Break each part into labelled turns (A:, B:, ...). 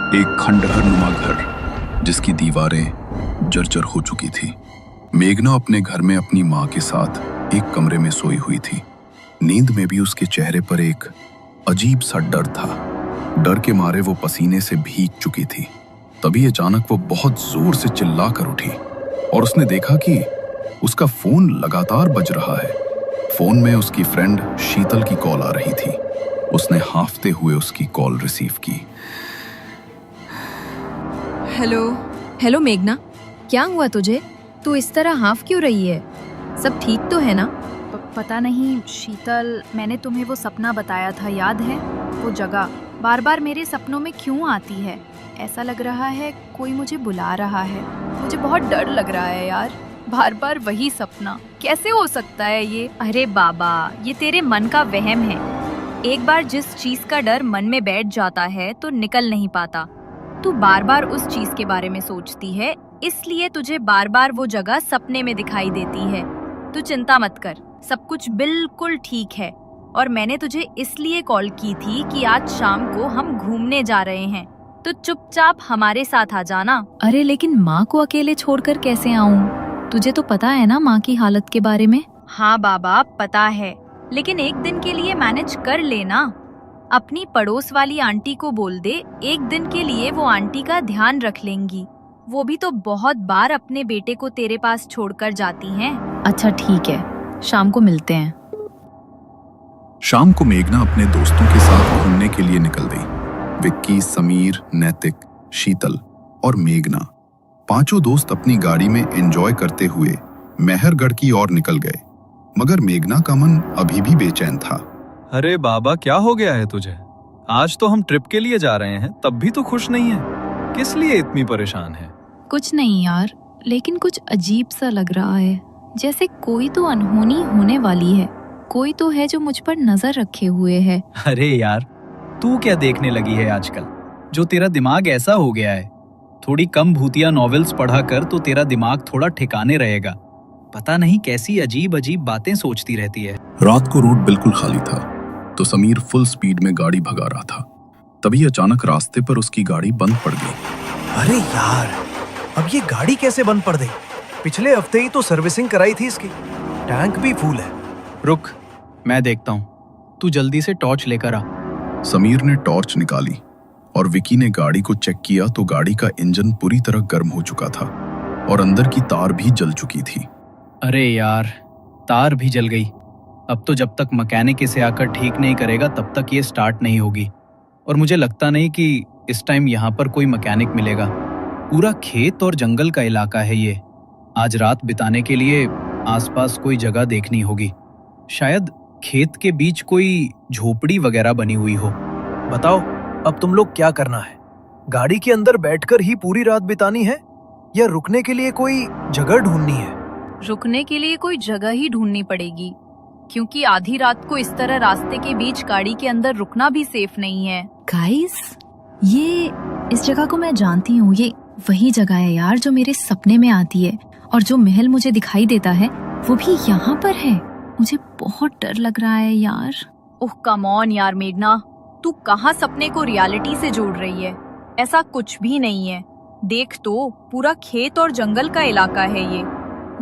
A: एक खंडहर नुमा घर जिसकी दीवारें जर्जर हो चुकी थी। मेघना अपने घर में अपनी माँ के साथ एक कमरे में सोई हुई थी। नींद में भी उसके चेहरे पर एक अजीब सा डर था। डर के मारे वो पसीने से भीग चुकी थी। तभी अचानक वो बहुत जोर से चिल्ला कर उठी और उसने देखा कि उसका फोन लगातार बज रहा है। फोन में उसकी फ्रेंड शीतल की कॉल आ रही थी। उसने हांफते हुए उसकी कॉल रिसीव की।
B: हेलो।
C: हेलो मेघना, क्या हुआ तुझे? तू इस तरह हाफ क्यों रही है? सब ठीक तो है ना?
B: पता नहीं शीतल, मैंने तुम्हें वो सपना बताया था, याद है? वो जगह बार बार मेरे सपनों में क्यों आती है? ऐसा लग रहा है कोई मुझे बुला रहा है। मुझे बहुत डर लग रहा है यार, बार बार वही सपना। कैसे हो सकता है ये? अरे बाबा, ये तेरे मन का वहम है। एक बार जिस चीज का डर मन में बैठ जाता है तो निकल नहीं पाता। तू बार बार उस चीज के बारे में सोचती है, इसलिए तुझे बार बार वो जगह सपने में दिखाई देती है। तू चिंता मत कर, सब कुछ बिल्कुल ठीक है। और मैंने तुझे इसलिए कॉल की थी कि आज शाम को हम घूमने जा रहे हैं, तो चुपचाप हमारे साथ आ जाना।
C: अरे लेकिन माँ को अकेले छोड़कर कैसे आऊँ? तुझे तो पता है ना माँ की हालत के बारे में।
B: हाँ बाबा, पता है, लेकिन एक दिन के लिए मैनेज कर लेना। अपनी पड़ोस वाली आंटी को बोल दे, एक दिन के लिए वो आंटी का ध्यान रख लेंगी। वो भी तो बहुत बार अपने बेटे को तेरे पास छोड़कर जाती हैं।
C: अच्छा ठीक है, शाम को मिलते हैं।
A: शाम को मेघना अपने दोस्तों के साथ घूमने के लिए निकल गई। विक्की, समीर, नैतिक, शीतल और मेघना, पांचों दोस्त अपनी गाड़ी में एंजॉय करते हुए मेहरगढ़ की ओर निकल गए। मगर मेघना का मन अभी भी बेचैन था।
D: अरे बाबा, क्या हो गया है तुझे? आज तो हम ट्रिप के लिए जा रहे हैं, तब भी तो खुश नहीं है। किस लिए इतनी परेशान है?
C: कुछ नहीं यार, लेकिन कुछ अजीब सा लग रहा है, जैसे कोई तो अनहोनी होने वाली है। कोई तो है जो मुझ पर नजर रखे हुए है।
E: अरे यार, तू क्या देखने लगी है आजकल, जो तेरा दिमाग ऐसा हो गया है? थोड़ी कम भूतिया नॉवेल्स पढ़ा कर तो तेरा दिमाग थोड़ा ठिकाने रहेगा। पता नहीं कैसी अजीब अजीब बातें सोचती रहती है।
A: रात को रोड बिल्कुल खाली था, तो समीर फुल स्पीड में गाड़ी भगा रहा था। तभी अचानक रास्ते पर उसकी गाड़ी बंद पड़ गई।
F: अरे यार, अब ये गाड़ी कैसे बंद पड़ गई? पिछले हफ्ते ही तो सर्विसिंग कराई थी इसकी, टैंक भी फुल है।
E: रुक, मैं देखता हूँ, तू जल्दी से टॉर्च लेकर आ।
A: समीर ने टॉर्च निकाली और विकी ने गाड़ी को चेक किया तो गाड़ी का इंजन पूरी तरह गर्म हो चुका था और अंदर की तार भी जल चुकी थी।
E: अरे यार, तार भी जल गई। अब तो जब तक मैकेनिक इसे आकर ठीक नहीं करेगा तब तक ये स्टार्ट नहीं होगी। और मुझे लगता नहीं कि इस टाइम यहाँ पर कोई मैकेनिक मिलेगा। पूरा खेत और जंगल का इलाका है ये। आज रात बिताने के लिए आसपास कोई जगह देखनी होगी। शायद खेत के बीच कोई झोपड़ी वगैरह बनी हुई हो।
F: बताओ, अब तुम लोग क्या करना है? गाड़ी के अंदर बैठकर ही पूरी रात बितानी है या रुकने के लिए कोई जगह ढूंढनी है?
B: रुकने के लिए कोई जगह ही ढूंढनी पड़ेगी, क्योंकि आधी रात को इस तरह रास्ते के बीच गाड़ी के अंदर रुकना भी सेफ नहीं है।
C: गाइस, ये इस जगह को मैं जानती हूँ। ये वही जगह है यार जो मेरे सपने में आती है, और जो महल मुझे दिखाई देता है वो भी यहाँ पर है। मुझे बहुत डर लग रहा है यार।
B: ओह कम ऑन यार मेघना, तू कहाँ सपने को रियलिटी से जोड़ रही है? ऐसा कुछ भी नहीं है। देख तो, पूरा खेत और जंगल का इलाका है ये।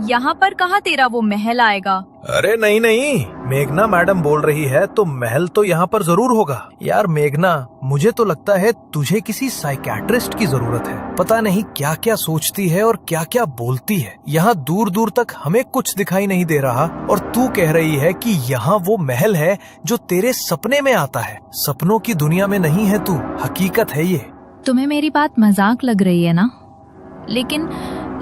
B: यहाँ पर कहाँ तेरा वो महल आएगा?
F: अरे नहीं नहीं, मेघना मैडम बोल रही है तो महल तो यहाँ पर जरूर होगा। यार मेघना, मुझे तो लगता है तुझे किसी साइकियाट्रिस्ट की जरूरत है। पता नहीं क्या क्या सोचती है और क्या क्या बोलती है। यहाँ दूर दूर तक हमें कुछ दिखाई नहीं दे रहा और तू कह रही है कि यहाँ वो महल है जो तेरे सपने में आता है। सपनों की दुनिया में नहीं है तू, हकीकत है ये।
C: तुम्हें मेरी बात मजाक लग रही है ना?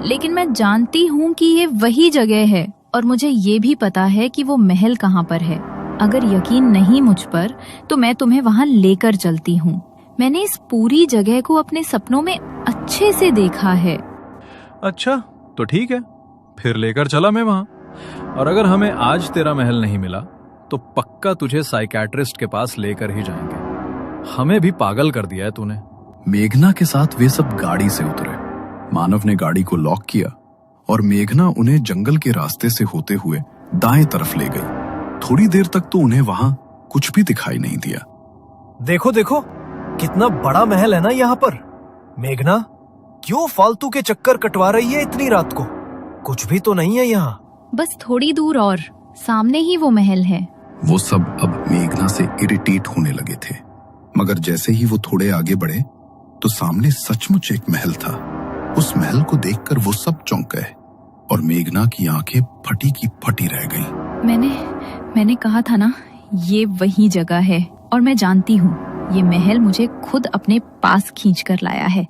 C: लेकिन मैं जानती हूँ कि ये वही जगह है, और मुझे ये भी पता है कि वो महल कहाँ पर है। अगर यकीन नहीं मुझ पर तो मैं तुम्हें वहाँ लेकर चलती हूँ। मैंने इस पूरी जगह को अपने सपनों में अच्छे से देखा है।
D: अच्छा तो ठीक है, फिर लेकर चला मैं वहाँ। और अगर हमें आज तेरा महल नहीं मिला तो पक्का तुझे साइकियाट्रिस्ट के पास लेकर ही जाएंगे। हमें भी पागल कर दिया है तूने।
A: मेघना के साथ वे सब गाड़ी से उतरे। मानव ने गाड़ी को लॉक किया और मेघना उन्हें जंगल के रास्ते से होते हुए दाएं तरफ ले गई। थोड़ी देर तक तो उन्हें वहां कुछ भी दिखाई नहीं दिया।
F: देखो देखो, कितना बड़ा महल है ना यहाँ पर। मेघना, क्यों फालतू के चक्कर कटवा रही है इतनी रात को? कुछ भी तो नहीं है यहाँ।
C: बस थोड़ी दूर और सामने ही वो महल है।
A: वो सब अब मेघना से इरिटेट होने लगे थे, मगर जैसे ही वो थोड़े आगे बढ़े तो सामने सचमुच एक महल था। उस महल को देखकर वो सब चौंक गए और मेघना की आंखें फटी की फटी रह गईं।
C: मैंने कहा था ना, ये वही जगह है और मैं जानती हूँ ये महल मुझे खुद अपने पास खींच कर लाया है।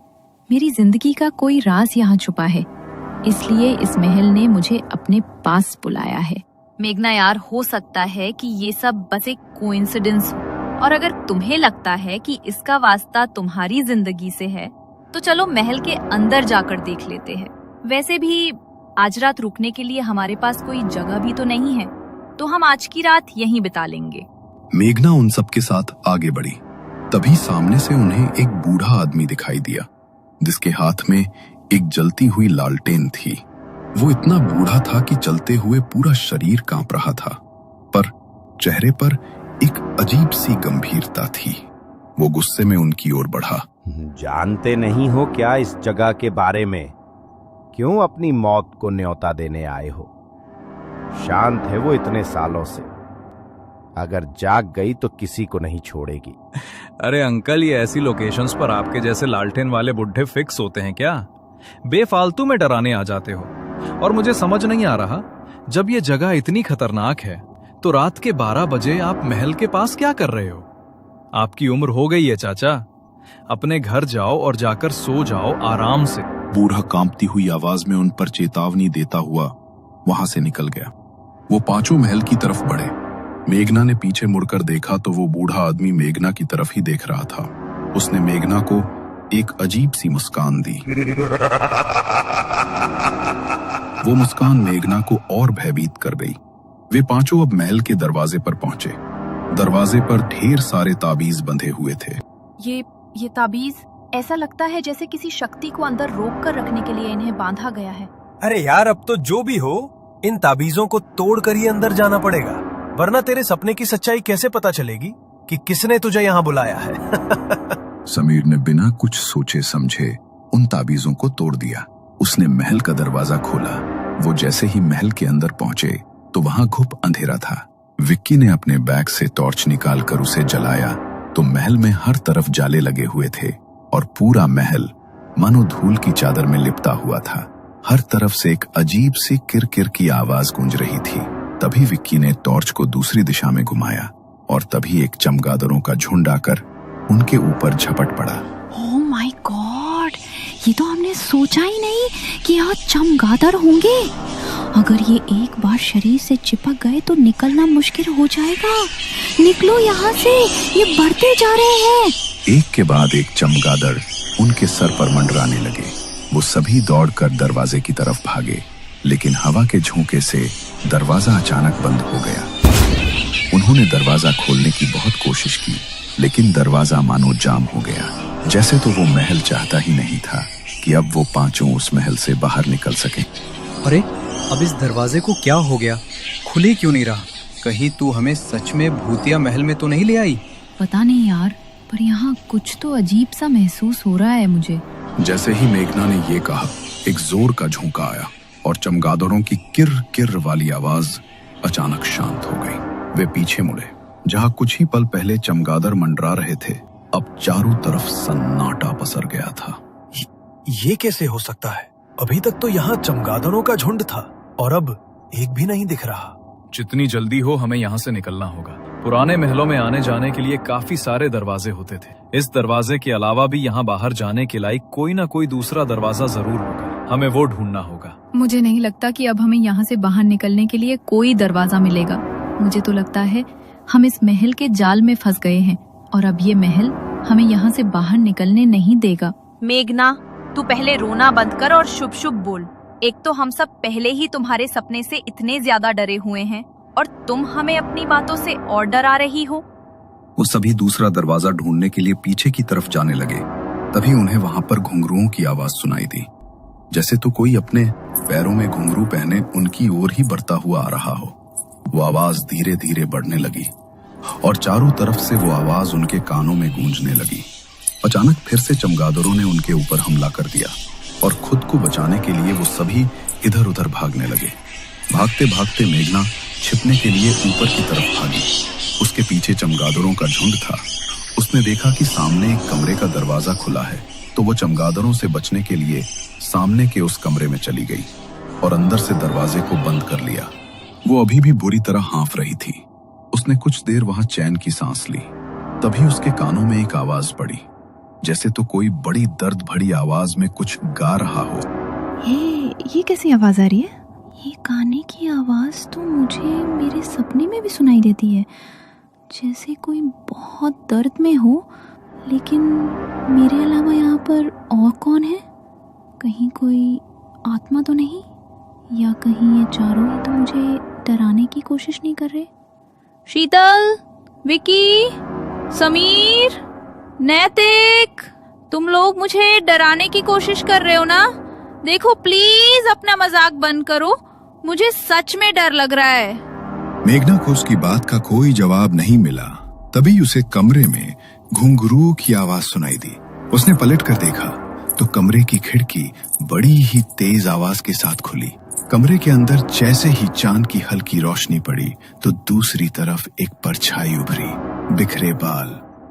C: मेरी जिंदगी का कोई राज यहाँ छुपा है, इसलिए इस महल ने मुझे अपने पास बुलाया है। मेघना यार, हो सकता है कि ये सब बस एक कोइंसिडेंस हो, और अगर तुम्हें लगता है कि इसका वास्ता तुम्हारी जिंदगी से है तो चलो महल के अंदर जाकर देख लेते हैं। वैसे भी आज रात रुकने के लिए हमारे पास कोई जगह भी तो नहीं है, तो हम आज की रात यहीं बिता लेंगे।
A: मेघना उन सब के साथ आगे बढ़ी। तभी सामने से उन्हें एक बूढ़ा आदमी दिखाई दिया जिसके हाथ में एक जलती हुई लालटेन थी। वो इतना बूढ़ा था कि चलते हुए पूरा शरीर कांप रहा था, पर चेहरे पर एक अजीब सी गंभीरता थी। वो गुस्से में उनकी ओर बढ़ा।
G: जानते नहीं हो क्या इस जगह के बारे में? क्यों अपनी मौत को न्योता देने आए हो? शांत है वो इतने सालों से, अगर जाग गई तो किसी को नहीं छोड़ेगी।
D: अरे अंकल, ये ऐसी लोकेशंस पर आपके जैसे लालटेन वाले बुढ़े फिक्स होते हैं क्या? बेफालतू में डराने आ जाते हो। और मुझे समझ नहीं आ रहा, जब ये जगह इतनी खतरनाक है तो रात के 12 बजे आप महल के पास क्या कर रहे हो? आपकी उम्र हो गई है चाचा, अपने घर जाओ और जाकर सो जाओ आराम से।
A: बूढ़ा कांपती हुई आवाज में उन पर चेतावनी देता हुआ वहां से निकल गया। वो पांचों महल की तरफ बढ़े। मेघना ने पीछे मुड़कर देखा तो वो बूढ़ा आदमी मेघना की तरफ ही देख रहा था। उसने मेघना को एक अजीब सी मुस्कान दी। वो मुस्कान मेघना को और भयभीत कर गई। वे पांचों अब महल के दरवाजे पर पहुंचे। दरवाजे पर ढेर सारे ताबीज बंधे हुए थे।
B: ये ताबीज ऐसा लगता है जैसे किसी शक्ति को अंदर रोक कर रखने के लिए इन्हें बांधा गया है।
F: अरे यार, अब तो जो भी हो, इन ताबीजों को तोड़कर ही अंदर जाना पड़ेगा, वरना तेरे सपने की सच्चाई कैसे पता चलेगी कि किसने तुझे यहाँ बुलाया है।
A: समीर ने बिना कुछ सोचे समझे उन ताबीजों को तोड़ दिया। उसने महल का दरवाजा खोला। वो जैसे ही महल के अंदर पहुंचे तो वहां घुप अंधेरा था। विक्की ने अपने बैग से टॉर्च निकालकर उसे जलाया तो महल में हर तरफ जाले लगे हुए थे और पूरा महल मानो धूल की चादर में लिपटा हुआ था। हर तरफ से एक अजीब सी किरकिर की आवाज गूंज रही थी। तभी विक्की ने टॉर्च को दूसरी दिशा में घुमाया और तभी एक चमगादड़ों का झुंड आकर उनके ऊपर झपट पड़ा।
C: ओह माय गॉड, ये तो हमने सोचा ही नहीं कि यहाँ चमगादड़ होंगे। अगर ये एक बार शरीर से चिपक गए तो निकलना मुश्किल हो जाएगा। निकलो यहाँ से, ये बढ़ते जा रहे हैं।
A: एक के बाद एक चमगादड़ उनके सर पर मंडराने लगे। वो सभी दौड़कर दरवाजे की तरफ भागे, लेकिन हवा के झोंके से दरवाजा अचानक बंद हो गया। उन्होंने दरवाजा खोलने की बहुत कोशिश की, लेकिन दरवाजा मानो जाम हो गया। जैसे तो वो महल चाहता ही नहीं था कि अब वो पांचों उस महल से बाहर निकल सके।
E: अरे, अब इस दरवाजे को क्या हो गया? खुले क्यों नहीं रहा? कहीं तू हमें सच में भूतिया महल में तो नहीं ले आई?
C: पता नहीं यार, पर यहाँ कुछ तो अजीब सा महसूस हो रहा है मुझे।
A: जैसे ही मेघना ने ये कहा, एक जोर का झोंका आया और चमगादड़ों की किर किर वाली आवाज अचानक शांत हो गई। वे पीछे मुड़े। जहाँ कुछ ही पल पहले चमगादड़ मंडरा रहे थे, अब चारों तरफ सन्नाटा पसर गया था।
F: ये कैसे हो सकता है? अभी तक तो यहाँ चमगादड़ों का झुंड था और अब एक भी नहीं दिख रहा।
D: जितनी जल्दी हो हमें यहाँ से निकलना होगा। पुराने महलों में आने जाने के लिए काफी सारे दरवाजे होते थे। इस दरवाजे के अलावा भी यहाँ बाहर जाने के लायक कोई ना कोई दूसरा दरवाजा जरूर होगा। हमें वो ढूंढना होगा।
C: मुझे नहीं लगता कि अब हमें यहाँ से बाहर निकलने के लिए कोई दरवाजा मिलेगा। मुझे तो लगता है हम इस महल के जाल में फंस गए हैं और अब ये महल हमें यहाँ से बाहर निकलने नहीं देगा।
B: मेघना, तू पहले रोना बंद कर और शुभ शुभ बोल। एक तो हम सब पहले ही तुम्हारे सपने से इतने ज्यादा डरे हुए हैं और तुम हमें अपनी बातों से और डरा रही हो।
A: वो सभी दूसरा दरवाजा ढूंढने के लिए पीछे की तरफ जाने लगे। तभी उन्हें वहां पर घुंघरुओं की आवाज सुनाई दी, जैसे तो कोई अपने पैरों में घुंघरू पहने उनकी ओर ही बढ़ता हुआ आ रहा हो। वो आवाज धीरे धीरे बढ़ने लगी और चारों तरफ से वो आवाज उनके कानों में गूंजने लगी। अचानक फिर से चमगादड़ों ने उनके ऊपर हमला कर दिया और खुद को बचाने के लिए वो सभी इधर उधर भागने लगे। भागते भागते मेघना छिपने के लिए ऊपर की तरफ भागी। उसके पीछे चमगादड़ों का झुंड था। उसने देखा कि सामने एक कमरे का दरवाजा खुला है, तो वो चमगादड़ों से बचने के लिए सामने के उस कमरे में चली गई और अंदर से दरवाजे को बंद कर लिया। वो अभी भी बुरी तरह हाँफ रही थी। उसने कुछ देर वहां चैन की सांस ली। तभी उसके कानों में एक आवाज पड़ी, जैसे तो कोई बड़ी दर्द भरी आवाज में कुछ गा रहा हो।
C: ये कैसी आवाज आ रही है? ये गाने की आवाज तो मुझे मेरे सपने में भी सुनाई देती है, जैसे कोई बहुत दर्द में हो। लेकिन मेरे अलावा यहाँ पर और कौन है? कहीं कोई आत्मा तो नहीं? या कहीं ये चारों ही तो मुझे डराने की कोशिश नहीं कर रहे? शीतल, विकी, समीर, नैतिक, तुम लोग मुझे डराने की कोशिश कर रहे हो ना? देखो प्लीज अपना मजाक बंद करो, मुझे सच में डर लग रहा है।
A: मेघना को उसकी बात का कोई जवाब नहीं मिला। तभी उसे कमरे में घुंघरू की आवाज सुनाई दी। उसने पलट कर देखा तो कमरे की खिड़की बड़ी ही तेज आवाज के साथ खुली। कमरे के अंदर जैसे ही चांद की हल्की रोशनी पड़ी तो दूसरी तरफ एक परछाई उभरी, बिखरे बाल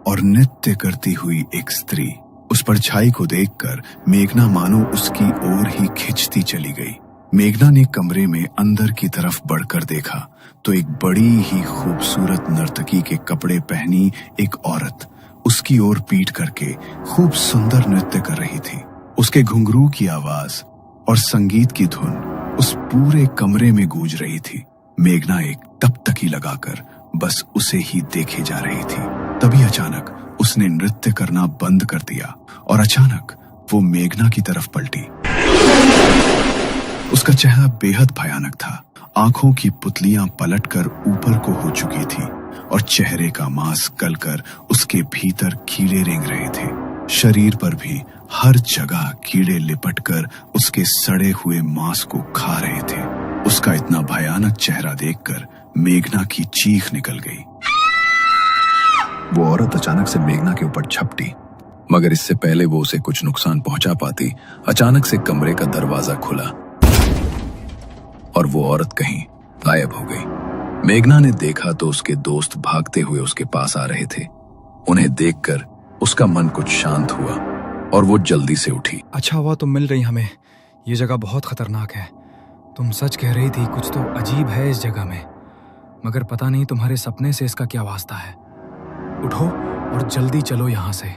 A: और नृत्य करती हुई एक स्त्री। उस परछाई को देखकर मेघना मानो उसकी ओर ही खिंचती चली गई। मेघना ने कमरे में अंदर की तरफ बढ़कर देखा तो एक बड़ी ही खूबसूरत नर्तकी के कपड़े पहनी एक औरत उसकी ओर पीठ करके खूब सुंदर नृत्य कर रही थी। उसके घुंघरू की आवाज और संगीत की धुन उस पूरे कमरे में गूंज रही थी। मेघना एक टकटकी लगाकर बस उसे ही देखे जा रही थी। तभी अचानक उसने नृत्य करना बंद कर दिया और अचानक वो मेघना की तरफ पलटी। उसका चेहरा बेहद भयानक था। आंखों की पुतलियां पलटकर ऊपर को हो चुकी थी और चेहरे का मांस गलकर उसके भीतर कीड़े रेंग रहे थे। शरीर पर भी हर जगह कीड़े लिपटकर उसके सड़े हुए मांस को खा रहे थे। उसका इतना भयानक चेहरा देखकर मेघना की चीख निकल गई। वो औरत अचानक से मेघना के ऊपर झपटी, मगर इससे पहले वो उसे कुछ नुकसान पहुंचा पाती, अचानक से कमरे का दरवाजा खुला और वो औरत कहीं गायब हो गई। मेघना ने देखा तो उसके दोस्त भागते हुए उसके पास आ रहे थे। उन्हें देखकर उसका मन कुछ शांत हुआ और वो जल्दी से उठी।
H: अच्छा हुआ तुम मिल रही हमें, ये जगह बहुत खतरनाक है। तुम सच कह रही थी, कुछ तो अजीब है इस जगह में, मगर पता नहीं तुम्हारे सपने से इसका क्या वास्ता है। उठो और जल्दी चलो यहाँ से।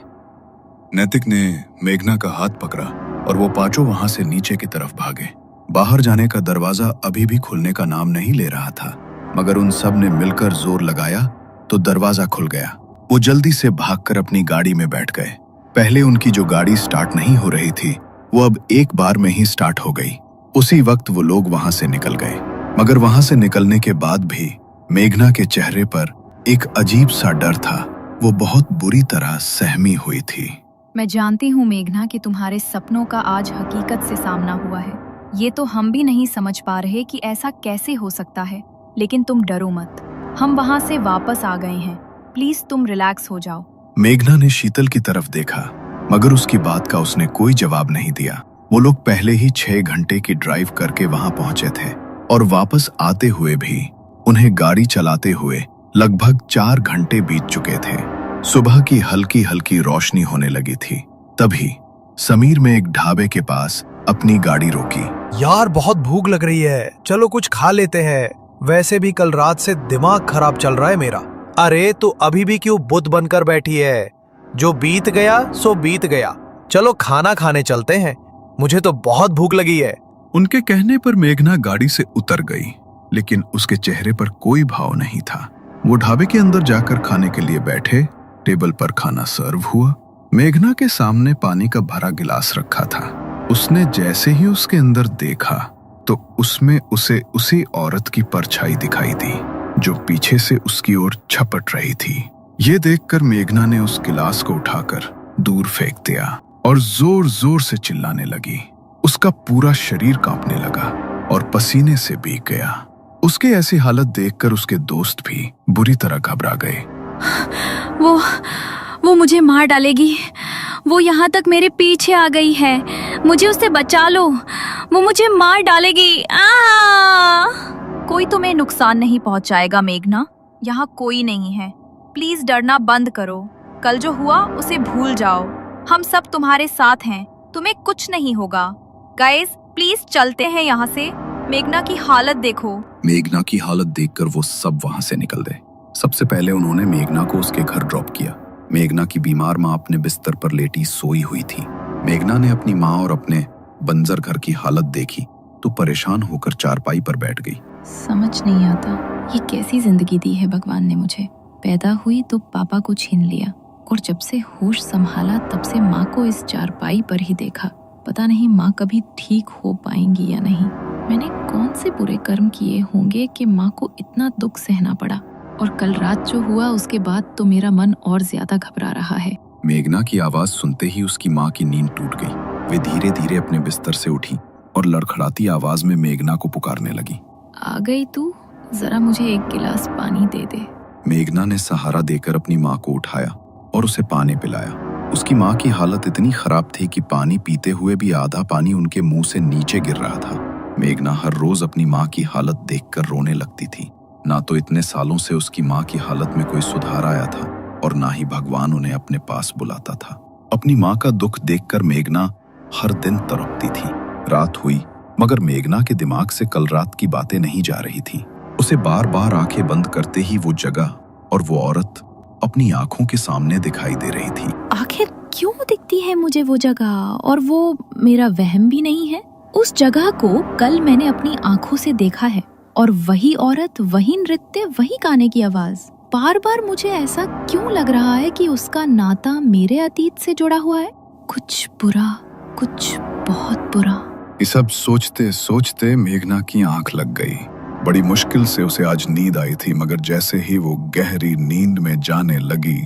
A: नैतिक ने मेघना का हाथ पकड़ा और वो पांचों वहां से नीचे की तरफ भागे। बाहर जाने का दरवाजा अभी भी खुलने का नाम नहीं ले रहा था, मगर उन सब ने मिलकर जोर लगाया तो दरवाजा खुल गया। वो जल्दी से भागकर अपनी गाड़ी में बैठ गए। पहले उनकी जो गाड़ी स्टार्ट नहीं हो रही थी वो अब एक बार में ही स्टार्ट हो गई। उसी वक्त वो लोग वहां से निकल गए, मगर वहां से निकलने के बाद भी मेघना के चेहरे पर एक अजीब सा डर था। वो बहुत बुरी तरह सहमी हुई थी।
B: मैं जानती हूँ मेघना कि तुम्हारे सपनों का आज हकीकत से सामना हुआ है। ये तो हम भी नहीं समझ पा रहे कि ऐसा कैसे हो सकता है, लेकिन तुम डरो मत, हम वहाँ से वापस आ गए हैं। प्लीज तुम रिलैक्स हो जाओ।
A: मेघना ने शीतल की तरफ देखा, मगर उसकी बात का उसने कोई जवाब नहीं दिया। वो लोग पहले ही 6 घंटे की ड्राइव करके वहां पहुंचे थे और वापस आते हुए भी उन्हें गाड़ी चलाते हुए लगभग 4 घंटे बीत चुके थे। सुबह की हल्की हल्की रोशनी होने लगी थी। तभी समीर में एक ढाबे के पास अपनी गाड़ी रोकी।
F: यार बहुत भूख लग रही है, चलो कुछ खा लेते हैं। वैसे भी कल रात से दिमाग खराब चल रहा है मेरा। अरे तो अभी भी क्यों बुत बनकर बैठी है? जो बीत गया सो बीत गया, चलो खाना खाने चलते हैं, मुझे तो बहुत भूख लगी है।
A: उनके कहने पर मेघना गाड़ी से उतर गई, लेकिन उसके चेहरे पर कोई भाव नहीं था। वो ढाबे के अंदर जाकर खाने के लिए बैठे। टेबल पर खाना सर्व हुआ। मेघना के सामने पानी का भरा गिलास रखा था। उसने जैसे ही उसके अंदर देखा तो उसमें उसे उसी औरत की परछाई दिखाई दी जो पीछे से उसकी ओर झपट रही थी। ये देखकर मेघना ने उस गिलास को उठाकर दूर फेंक दिया और जोर जोर से चिल्लाने लगी। उसका पूरा शरीर कांपने लगा और पसीने से भीग गया। उसके ऐसी हालत देखकर उसके दोस्त भी बुरी तरह घबरा गए।
C: वो मुझे मार डालेगी, वो यहाँ तक मेरे पीछे आ गई है। मुझे उससे बचा लो, वो मुझे मार डालेगी।
B: कोई तुम्हें नुकसान नहीं पहुंचाएगा मेघना, यहाँ कोई नहीं है। प्लीज डरना बंद करो। कल जो हुआ उसे भूल जाओ। हम सब तुम्हारे साथ हैं, तुम्हें कुछ नहीं होगा। गाइस प्लीज चलते हैं यहाँ से। मेघना की हालत देखो।
A: मेघना की हालत देखकर वो सब वहां से निकल गए। सबसे पहले उन्होंने मेघना को उसके घर ड्रॉप किया। मेघना की बीमार माँ अपने बिस्तर पर लेटी सोई हुई थी। मेघना ने अपनी माँ और अपने बंजर घर की हालत देखी तो परेशान होकर चारपाई पर बैठ गई।
C: समझ नहीं आता ये कैसी जिंदगी दी है भगवान ने मुझे। पैदा हुई तो पापा को छीन लिया और जब से होश संभाला तब से माँ को इस चारपाई पर ही देखा। पता नहीं माँ कभी ठीक हो पाएंगी या नहीं। मैंने कौन से बुरे कर्म किए होंगे कि माँ को इतना दुख सहना पड़ा। और कल रात जो हुआ उसके बाद तो मेरा मन और ज्यादा घबरा रहा है।
A: मेघना की आवाज सुनते ही उसकी माँ की नींद टूट गई। वे धीरे धीरे अपने बिस्तर से उठी और लड़खड़ाती आवाज में मेघना को पुकारने लगी।
C: आ गई तू, जरा मुझे एक गिलास पानी दे दे।
A: मेघना ने सहारा देकर अपनी माँ को उठाया और उसे पानी पिलाया। उसकी माँ की हालत इतनी खराब थी कि पानी पीते हुए भी आधा पानी उनके मुंह से नीचे गिर रहा था। मेघना हर रोज अपनी माँ की हालत देखकर रोने लगती थी। ना तो इतने सालों से उसकी माँ की हालत में कोई सुधार आया था और ना ही भगवान उन्हें अपने पास बुलाता था। अपनी माँ का दुख देखकर मेघना हर दिन तड़पती थी। रात हुई मगर मेघना के दिमाग से कल रात की बातें नहीं जा रही थी। उसे बार बार आंखें बंद करते ही वो जगह और वो औरत अपनी आंखों के सामने दिखाई दे रही थी।
C: आखिर क्यों दिखती है मुझे वो जगह, और वो मेरा वहम भी नहीं है। उस जगह को कल मैंने अपनी आंखों से देखा है और वही औरत, वही नृत्य, वही गाने की आवाज। बार बार मुझे ऐसा क्यों लग रहा है कि उसका नाता मेरे अतीत से जुड़ा हुआ है। कुछ बुरा, कुछ बहुत बुरा।
A: ये सब सोचते सोचते मेघना की आंख लग गई। बड़ी मुश्किल से उसे आज नींद आई थी मगर जैसे ही वो गहरी नींद में जाने लगी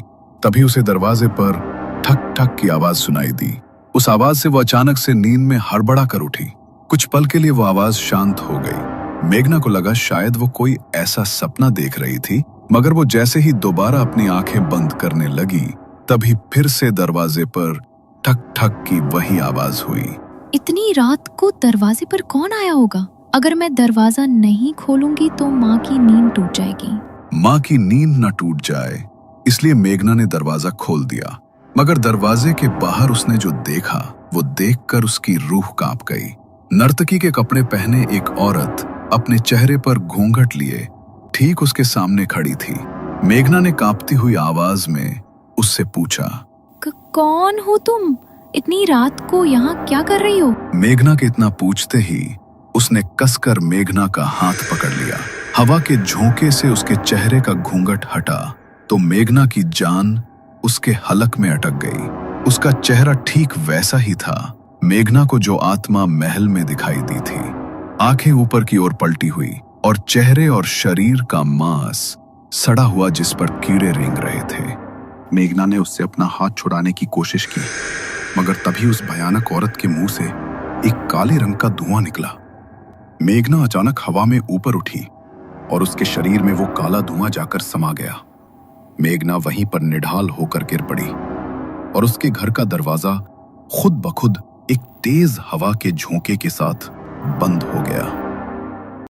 A: तभी उसे दरवाजे पर ठक ठक की आवाज सुनाई दी। उस आवाज से वो अचानक से नींद में हड़बड़ा कर उठी। कुछ पल के लिए वो आवाज शांत हो गई। मेघना को लगा शायद वो कोई ऐसा सपना देख रही थी मगर वो जैसे ही दोबारा अपनी आंखें बंद करने लगी तभी फिर से दरवाजे पर ठक ठक की वही आवाज हुई।
C: इतनी रात को दरवाजे पर कौन आया होगा? अगर मैं दरवाजा नहीं खोलूंगी तो माँ की नींद टूट जाएगी।
A: माँ की नींद न टूट जाए इसलिए मेघना ने दरवाजा खोल दिया मगर दरवाजे के बाहर उसने जो देखा वो देखकर उसकी रूह कांप गई। नर्तकी के कपड़े पहने एक औरत अपने चेहरे पर घूंघट लिए ठीक उसके सामने खड़ी थी। मेघना ने कांपती हुई आवाज में उससे पूछा,
C: कौन हो तुम? इतनी रात को यहाँ क्या कर रही हो?
A: मेघना के इतना पूछते ही उसने कसकर मेघना का हाथ पकड़ लिया। हवा के झोंके से उसके चेहरे का घूंघट हटा तो मेघना की जान उसके हलक में अटक गई। उसका चेहरा ठीक वैसा ही था मेघना को जो आत्मा महल में दिखाई दी थी। आंखें ऊपर की ओर पलटी हुई और चेहरे और शरीर का मांस सड़ा हुआ जिस पर कीड़े रेंग रहे थे। मेघना ने उससे अपना हाथ छुड़ाने की कोशिश की मगर तभी उस भयानक औरत के मुंह से एक काले रंग का धुआं निकला। मेघना अचानक हवा में ऊपर उठी और उसके शरीर में वो काला धुआं जाकर समा गया। मेघना वहीं पर निढाल होकर गिर पड़ी और उसके घर का दरवाजा खुद ब खुद एक तेज हवा के झोंके के साथ बंद हो गया।